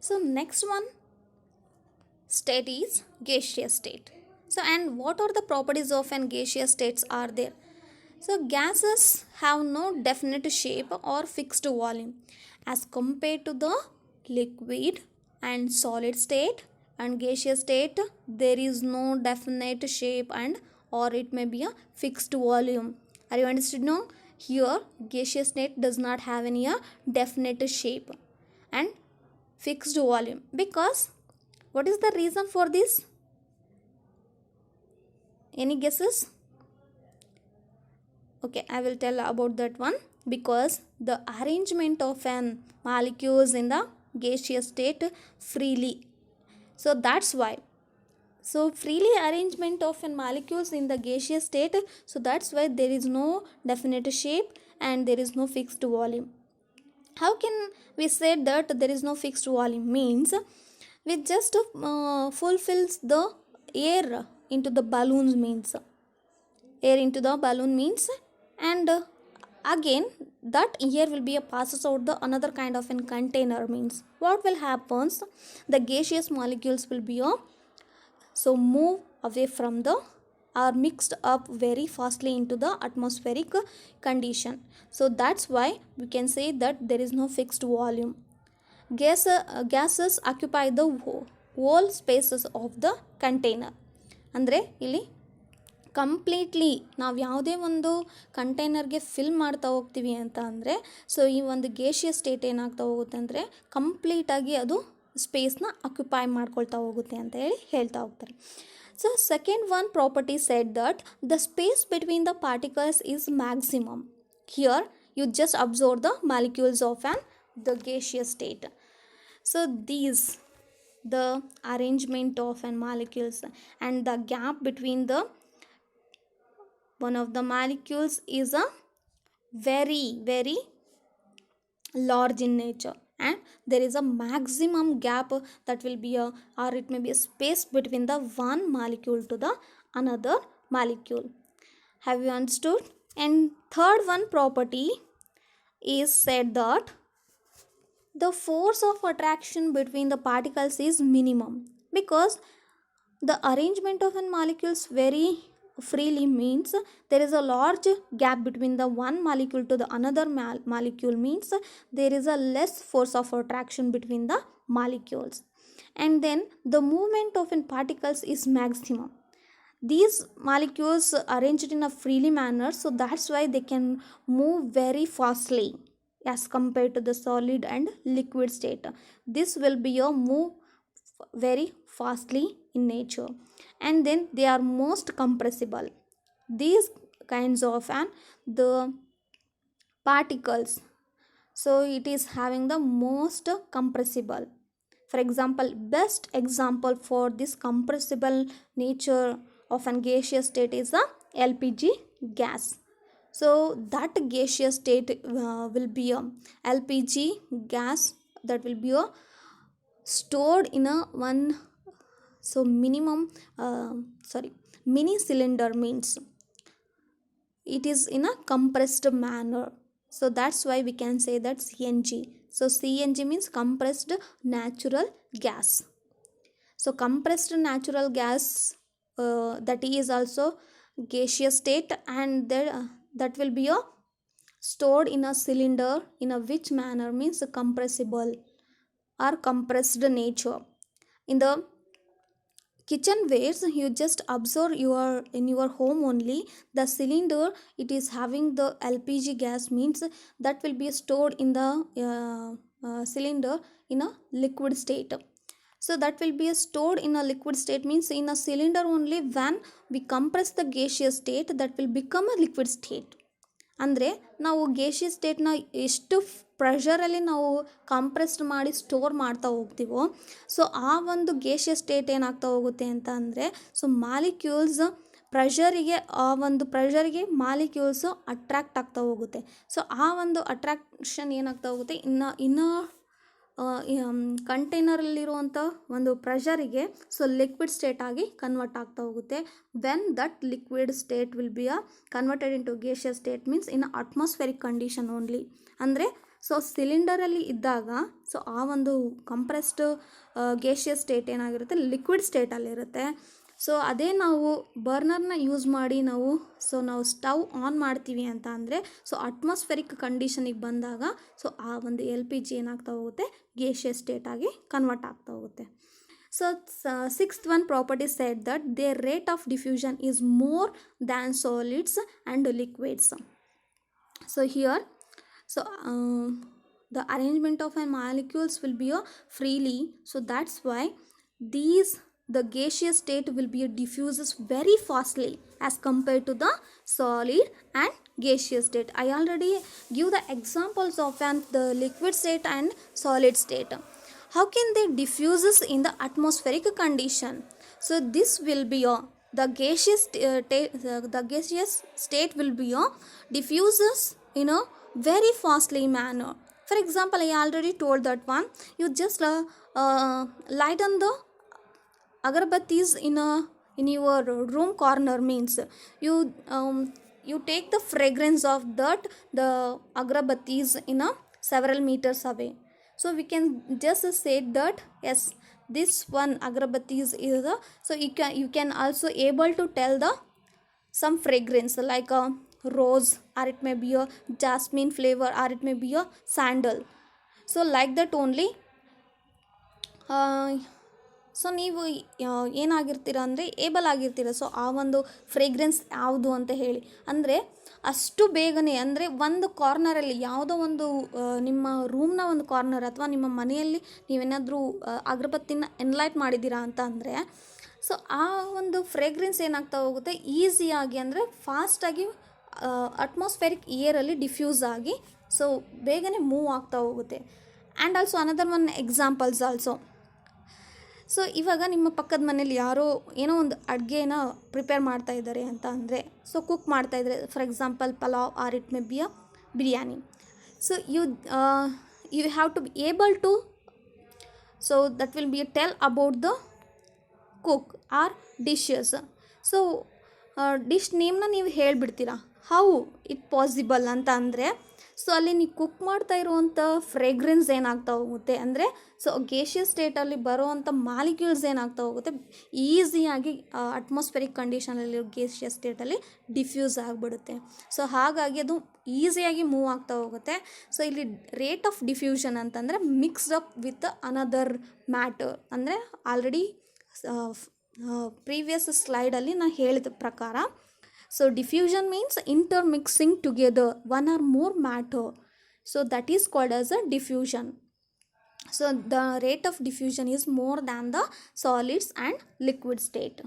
So next one state is gaseous state. So and what are the properties of an gaseous states are there? So gases have no definite shape or fixed volume as compared to the liquid and solid state and gaseous state. There is no definite shape and or it may be a fixed volume. Are you understood now? Here gaseous state does not have any definite shape and fixed volume. Because what is the reason for this? Any guesses? Okay, I will tell about that one. Because the arrangement of an molecules in the gaseous state freely, so that's why. So freely arrangement of an molecules in the gaseous state, so that's why there is no definite shape and there is no fixed volume. How can we say that there is no fixed volume? Means we just fulfills the air into the balloons, means air into the balloon means, and again that air will be a passes out the another kind of a container, means what will happens, the gaseous molecules will be so move away from the are mixed up very fastly into the atmospheric condition. So that's why we can say that there is no fixed volume. Gases occupy the whole spaces of the container. ಅಂದರೆ ಇಲ್ಲಿ completely ನಾವು ಯಾವುದೇ ಒಂದು ಕಂಟೈನರ್ಗೆ fill ಮಾಡ್ತಾ ಹೋಗ್ತೀವಿ ಅಂತ ಅಂದರೆ, so ಈ ಒಂದು ಗೇಷಿಯಸ್ ಸ್ಟೇಟ್ ಏನಾಗ್ತಾ ಹೋಗುತ್ತೆ ಅಂದರೆ ಕಂಪ್ಲೀಟಾಗಿ ಅದು ಸ್ಪೇಸ್ನ ಅಕ್ಯುಪೈ ಮಾಡ್ಕೊಳ್ತಾ ಹೋಗುತ್ತೆ ಅಂತ ಹೇಳಿ ಹೇಳ್ತಾ ಹೋಗ್ತಾರೆ. So second one property said that the space between the particles is maximum. Here you just observe the molecules of an the gaseous state. So these the arrangement of an molecules and the gap between the one of the molecules is a very large in nature, and there is a maximum gap that will be a, or it may be a space between the one molecule to the another molecule. Have you understood? And third one property is said that the force of attraction between the particles is minimum, because the arrangement of an molecules very freely means there is a large gap between the one molecule to the another molecule, means there is a less force of attraction between the molecules, and then the movement of an particles is maximum. These molecules arranged in a freely manner, so that's why they can move very fastly as compared to the solid and liquid state. This will be a move very fastly in nature, and then they are most compressible. These kinds of and the particles, so it is having the most compressible. For example, best example for this compressible nature of an gaseous state is the LPG gas. So that gaseous state will be a LPG gas that will be stored in a one, so minimum mini cylinder, means it is in a compressed manner. So that's why we can say that CNG. So CNG means compressed natural gas. So compressed natural gas that is also gaseous state, and that will be stored in a cylinder in a which manner, means compressible or compressed nature. In the kitchen wares, you just observe in your home only, the cylinder it is having the LPG gas, means that will be stored in the cylinder in a liquid state. So that will be stored in a liquid state, means in a cylinder only when we compress the gaseous state that will become a liquid state. ಅಂದರೆ ನಾವು gaseous ಸ್ಟೇಟ್ನ ಎಷ್ಟು ಪ್ರೆಷರಲ್ಲಿ ನಾವು compressed ಮಾಡಿ store ಮಾಡ್ತಾ ಹೋಗ್ತೀವೋ, so ಆ ಒಂದು gaseous state ಏನಾಗ್ತಾ ಹೋಗುತ್ತೆ ಅಂತ ಅಂದರೆ, ಸೊ ಮಾಲಿಕ್ಯೂಲ್ಸ್ ಪ್ರೆಷರಿಗೆ ಆ ಒಂದು ಪ್ರೆಷರಿಗೆ ಮಾಲಿಕ್ಯೂಲ್ಸು ಅಟ್ರ್ಯಾಕ್ಟ್ ಆಗ್ತಾ ಹೋಗುತ್ತೆ. ಸೊ ಆ ಒಂದು ಅಟ್ರಾಕ್ಷನ್ ಏನಾಗ್ತಾ ಹೋಗುತ್ತೆ, ಇನ್ನು ಕಂಟೈನರಲ್ಲಿರುವಂಥ ಒಂದು ಪ್ರೆಷರಿಗೆ ಸೊ ಲಿಕ್ವಿಡ್ ಸ್ಟೇಟ್ ಆಗಿ ಕನ್ವರ್ಟ್ ಆಗ್ತಾ ಹೋಗುತ್ತೆ. When that liquid state will be converted into gaseous state, means in atmospheric condition only. ಅಂದರೆ ಸೊ ಸಿಲಿಂಡರಲ್ಲಿ ಇದ್ದಾಗ ಸೊ ಆ ಒಂದು ಕಂಪ್ರೆಸ್ಡ್ ಗೇಷಿಯಸ್ ಸ್ಟೇಟ್ ಏನಾಗಿರುತ್ತೆ, ಲಿಕ್ವಿಡ್ ಸ್ಟೇಟಲ್ಲಿರುತ್ತೆ. ಸೊ ಅದೇ ನಾವು ಬರ್ನರ್ನ ಯೂಸ್ ಮಾಡಿ ನಾವು ಸ್ಟವ್ ಆನ್ ಮಾಡ್ತೀವಿ ಅಂತ ಅಂದರೆ ಸೊ ಅಟ್ಮಾಸ್ಫೆರಿಕ್ ಕಂಡೀಷನಿಗೆ ಬಂದಾಗ ಸೊ ಆ ಒಂದು LPG ಏನಾಗ್ತಾ ಹೋಗುತ್ತೆ, ಗೇಷಿಯಸ್ ಸ್ಟೇಟ್ ಆಗಿ ಕನ್ವರ್ಟ್ ಆಗ್ತಾ ಹೋಗುತ್ತೆ. So, sixth one property said that their rate of diffusion is more than solids and liquids. So here, the arrangement of molecules will be freely. So that's why the gaseous state will be diffuses very fastly as compared to the solid and gaseous state. I already give the examples of the liquid state and solid state. How can they diffuses in the atmospheric condition? So this will be the gaseous state will be diffuses in a very fastly manner. For example, I already told that one. You just light on the agarbattis in your room corner, means you take the fragrance of that the agarbattis in a several meters away. So we can just say that yes, this one agarbatti is so you can also able to tell the some fragrance like a rose, or it may be a jasmine flavor, or it may be a sandal. So like that only. So ನೀವು ಏನಾಗಿರ್ತೀರ ಅಂದರೆ Abel ಆಗಿರ್ತೀರ so ಆ ಒಂದು fragrance ಯಾವುದು ಅಂತ ಹೇಳಿ. ಅಂದರೆ ಅಷ್ಟು ಬೇಗನೆ, ಅಂದರೆ ಒಂದು ಕಾರ್ನರಲ್ಲಿ ಯಾವುದೋ ಒಂದು ನಿಮ್ಮ ರೂಮ್ನ ಒಂದು ಕಾರ್ನರ್ ಅಥವಾ ನಿಮ್ಮ ಮನೆಯಲ್ಲಿ ನೀವೇನಾದರೂ ಅಗರಬತ್ತಿನ ಎನ್ಲೈಟ್ ಮಾಡಿದ್ದೀರಾ ಅಂತ ಅಂದರೆ ಸೊ ಆ ಒಂದು ಫ್ರೇಗ್ರೆನ್ಸ್ ಏನಾಗ್ತಾ ಹೋಗುತ್ತೆ, ಈಸಿಯಾಗಿ ಅಂದರೆ ಫಾಸ್ಟಾಗಿ ಅಟ್ಮಾಸ್ಫೆರಿಕ್ ಏರಲ್ಲಿ ಡಿಫ್ಯೂಸ್ ಆಗಿ ಸೊ ಬೇಗನೆ ಮೂವ್ ಆಗ್ತಾ ಹೋಗುತ್ತೆ. And also another one examples also. So ಇವಾಗ ನಿಮ್ಮ ಪಕ್ಕದ ಮನೇಲಿ ಯಾರೋ ಏನೋ ಒಂದು ಅಡುಗೆನ ಪ್ರಿಪೇರ್ ಮಾಡ್ತಾ ಇದ್ದಾರೆ ಅಂತ ಅಂದರೆ ಸೊ ಕುಕ್ ಮಾಡ್ತಾಯಿದ್ದಾರೆ, for example pulao, or it may be a biryani. So you have to be able to so that will be tell about the cook or dishes. So dish ನೇಮ್ನ ನೀವು ಹೇಳಿಬಿಡ್ತೀರಾ, ಹೌ ಇಟ್ ಪಾಸಿಬಲ್ ಅಂತ ಅಂದರೆ so ಅಲ್ಲಿ ನೀವು cook ಮಾಡ್ತಾ ಇರುವಂಥ fragrance ಏನಾಗ್ತಾ ಹೋಗುತ್ತೆ ಅಂದರೆ ಸೊ ಗೇಷಿಯಸ್ ಸ್ಟೇಟಲ್ಲಿ ಬರೋವಂಥ ಮಾಲಿಕ್ಯೂಲ್ಸ್ ಏನಾಗ್ತಾ ಹೋಗುತ್ತೆ, ಈಸಿಯಾಗಿ ಅಟ್ಮಾಸ್ಫೆರಿಕ್ ಕಂಡೀಷನಲ್ಲಿ ಗೇಷಿಯಸ್ ಸ್ಟೇಟಲ್ಲಿ ಡಿಫ್ಯೂಸ್ ಆಗಿಬಿಡುತ್ತೆ. ಸೊ ಹಾಗಾಗಿ ಅದು ಈಸಿಯಾಗಿ ಮೂವ್ ಆಗ್ತಾ ಹೋಗುತ್ತೆ. ಸೊ ಇಲ್ಲಿ ರೇಟ್ ಆಫ್ ಡಿಫ್ಯೂಷನ್ ಅಂತಂದರೆ mixed up with another matter. ಅಂದರೆ ಆಲ್ರೆಡಿ ಪ್ರೀವಿಯಸ್ ಸ್ಲೈಡಲ್ಲಿ ನಾನು ಹೇಳಿದ ಪ್ರಕಾರ so diffusion means intermixing together one or more matter. So that is called as a diffusion. So the rate of diffusion is more than the solids and liquid state.